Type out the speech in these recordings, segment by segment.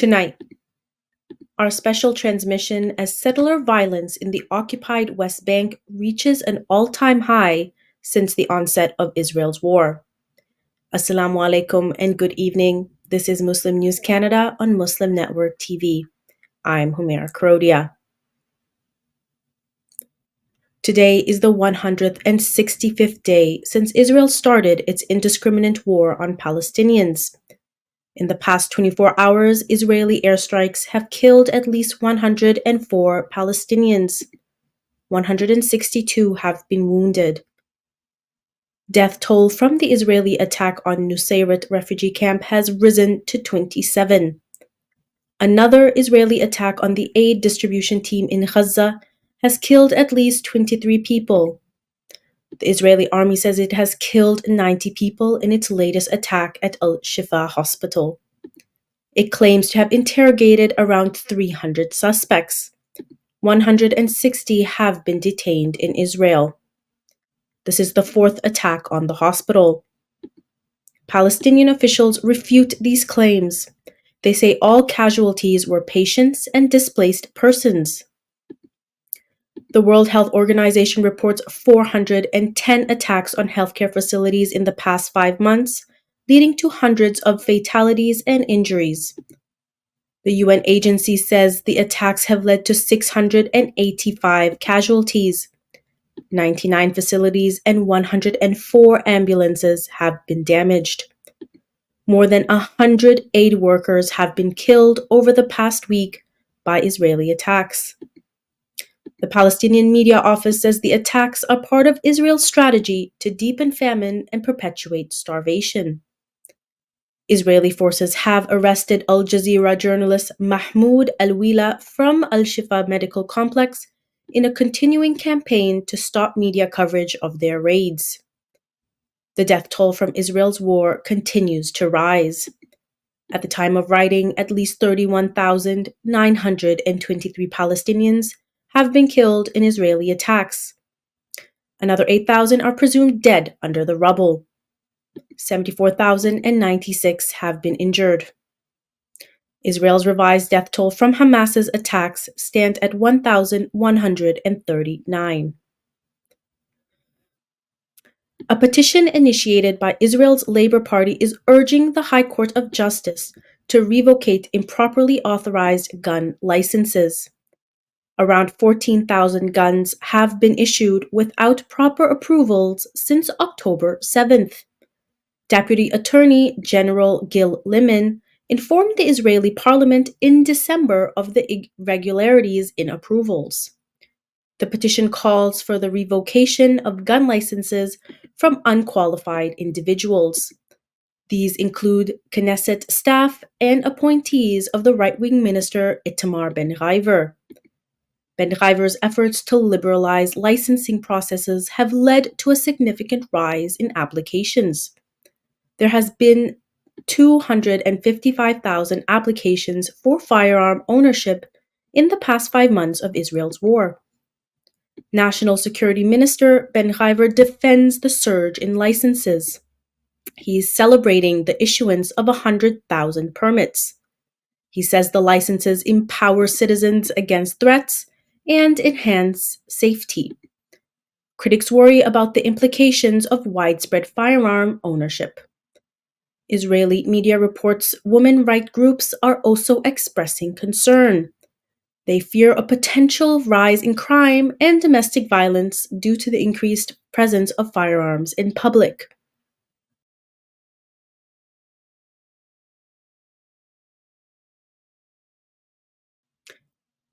Tonight, our special transmission as settler violence in the occupied West Bank reaches an all-time high since the onset of Israel's war. Assalamu alaikum and good evening. This is Muslim News Canada on Muslim Network TV. I'm Humaira Kurodia. Today is the 165th day since Israel started its indiscriminate war on Palestinians. In the past 24 hours, Israeli airstrikes have killed at least 104 Palestinians. 162 have been wounded. Death toll from the Israeli attack on Nusayrat refugee camp has risen to 27. Another Israeli attack on the aid distribution team in Gaza has killed at least 23 people. The Israeli army says it has killed 90 people in its latest attack at Al-Shifa hospital. It claims to have interrogated around 300 suspects. 160 have been detained in Israel. This is the fourth attack on the hospital. Palestinian officials refute these claims. They say all casualties were patients and displaced persons. The World Health Organization reports 410 attacks on healthcare facilities in the past 5 months, leading to hundreds of fatalities and injuries. The UN agency says the attacks have led to 685 casualties. 99 facilities and 104 ambulances have been damaged. More than 100 aid workers have been killed over the past week by Israeli attacks. The Palestinian Media Office says the attacks are part of Israel's strategy to deepen famine and perpetuate starvation. Israeli forces have arrested Al Jazeera journalist Mahmoud Al-Wila from Al-Shifa Medical Complex in a continuing campaign to stop media coverage of their raids. The death toll from Israel's war continues to rise. At the time of writing, at least 31,923 Palestinians have been killed in Israeli attacks. Another 8,000 are presumed dead under the rubble. 74,096 have been injured. Israel's revised death toll from Hamas's attacks stands at 1,139. A petition initiated by Israel's Labor Party is urging the High Court of Justice to revocate improperly authorized gun licenses. Around 14,000 guns have been issued without proper approvals since October 7th. Deputy Attorney General Gil Liman informed the Israeli parliament in December of the irregularities in approvals. The petition calls for the revocation of gun licenses from unqualified individuals. These include Knesset staff and appointees of the right-wing minister Itamar Ben-Gvir. Ben-Gvir's efforts to liberalize licensing processes have led to a significant rise in applications. There has been 255,000 applications for firearm ownership in the past 5 months of Israel's war. National Security Minister Ben-Gvir defends the surge in licenses. He is celebrating the issuance of 100,000 permits. He says the licenses empower citizens against threats and enhance safety. Critics worry about the implications of widespread firearm ownership. Israeli media reports women rights groups are also expressing concern. They fear a potential rise in crime and domestic violence due to the increased presence of firearms in public.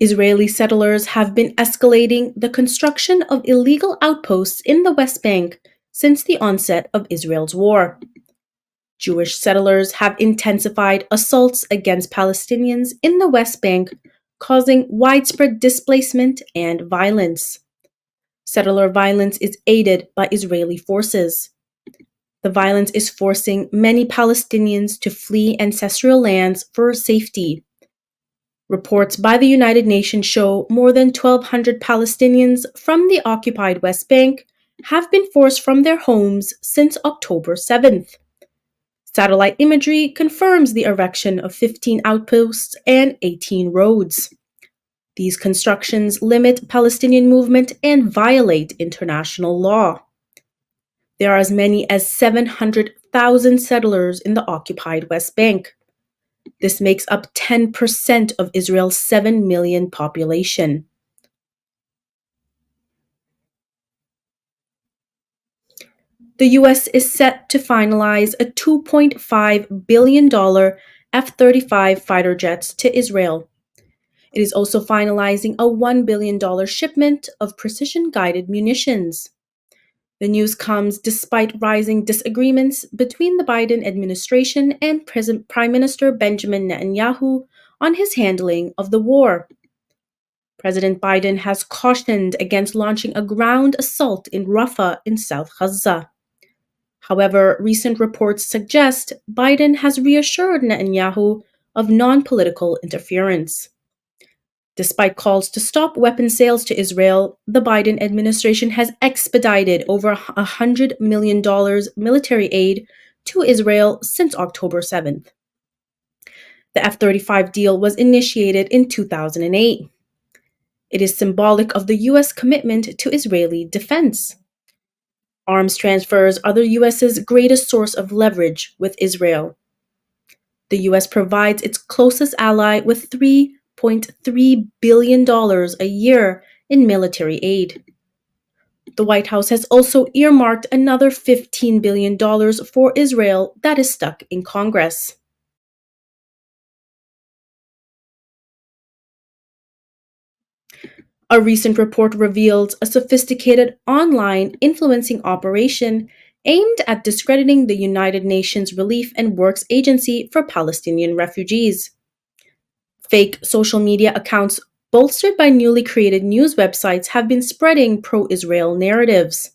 Israeli settlers have been escalating the construction of illegal outposts in the West Bank since the onset of Israel's war. Jewish settlers have intensified assaults against Palestinians in the West Bank, causing widespread displacement and violence. Settler violence is aided by Israeli forces. The violence is forcing many Palestinians to flee ancestral lands for safety. Reports by the United Nations show more than 1,200 Palestinians from the occupied West Bank have been forced from their homes since October 7th. Satellite imagery confirms the erection of 15 outposts and 18 roads. These constructions limit Palestinian movement and violate international law. There are as many as 700,000 settlers in the occupied West Bank. This makes up 10% of Israel's 7 million population. The US is set to finalize a $2.5 billion F-35 fighter jets to Israel. It is also finalizing a $1 billion shipment of precision-guided munitions. The news comes despite rising disagreements between the Biden administration and Prime Minister Benjamin Netanyahu on his handling of the war. President Biden has cautioned against launching a ground assault in Rafah in South Gaza. However, recent reports suggest Biden has reassured Netanyahu of non-political interference. Despite calls to stop weapon sales to Israel, the Biden administration has expedited over $100 million military aid to Israel since October 7th. The F-35 deal was initiated in 2008. It is symbolic of the U.S. commitment to Israeli defense. Arms transfers are the U.S.'s greatest source of leverage with Israel. The U.S. provides its closest ally with $3.3 billion a year in military aid. The White House has also earmarked another $15 billion for Israel that is stuck in Congress. A recent report revealed a sophisticated online influencing operation aimed at discrediting the United Nations Relief and Works Agency for Palestinian refugees. Fake social media accounts bolstered by newly created news websites have been spreading pro-Israel narratives.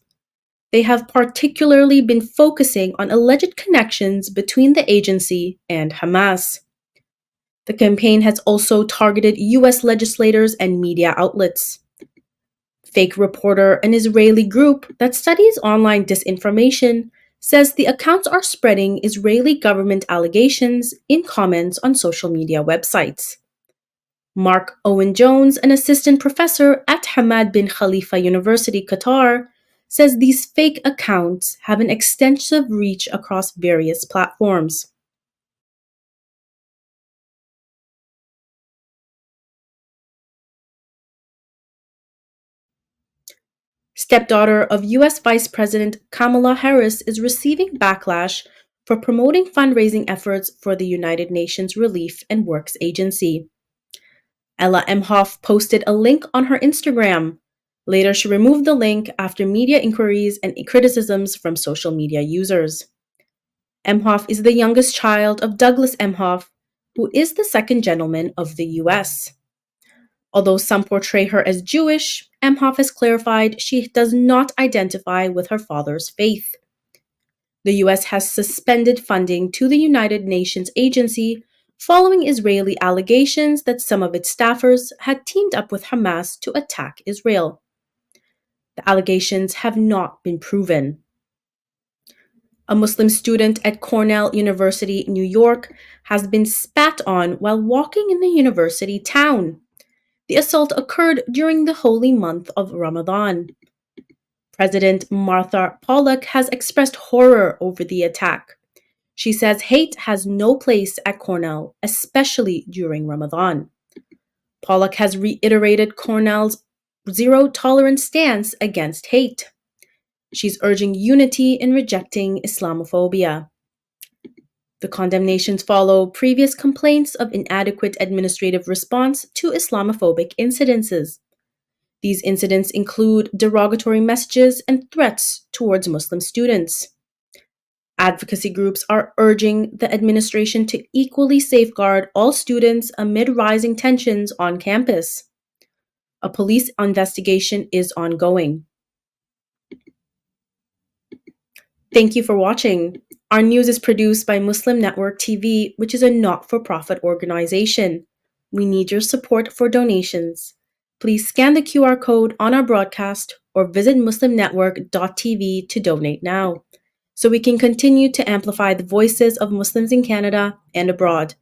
They have particularly been focusing on alleged connections between the agency and Hamas. The campaign has also targeted U.S. legislators and media outlets. Fake Reporter, an Israeli group that studies online disinformation, says the accounts are spreading Israeli government allegations in comments on social media websites. Mark Owen Jones, an assistant professor at Hamad bin Khalifa University, Qatar, says these fake accounts have an extensive reach across various platforms. Stepdaughter of U.S. Vice President Kamala Harris is receiving backlash for promoting fundraising efforts for the United Nations Relief and Works Agency. Ella Emhoff posted a link on her Instagram. Later, she removed the link after media inquiries and criticisms from social media users. Emhoff is the youngest child of Douglas Emhoff, who is the second gentleman of the U.S. Although some portray her as Jewish, Emhoff has clarified she does not identify with her father's faith. The U.S. has suspended funding to the United Nations agency following Israeli allegations that some of its staffers had teamed up with Hamas to attack Israel. The allegations have not been proven. A Muslim student at Cornell University, New York, has been spat on while walking in the university town. The assault occurred during the holy month of Ramadan. President Martha Pollack has expressed horror over the attack. She says hate has no place at Cornell, especially during Ramadan. Pollack has reiterated Cornell's zero-tolerance stance against hate. She's urging unity in rejecting Islamophobia. The condemnations follow previous complaints of inadequate administrative response to Islamophobic incidences. These incidents include derogatory messages and threats towards Muslim students. Advocacy groups are urging the administration to equally safeguard all students amid rising tensions on campus. A police investigation is ongoing. Thank you for watching. Our news is produced by Muslim Network TV, which is a not-for-profit organization. We need your support for donations. Please scan the QR code on our broadcast or visit muslimnetwork.tv to donate now. so we can continue to amplify the voices of Muslims in Canada and abroad.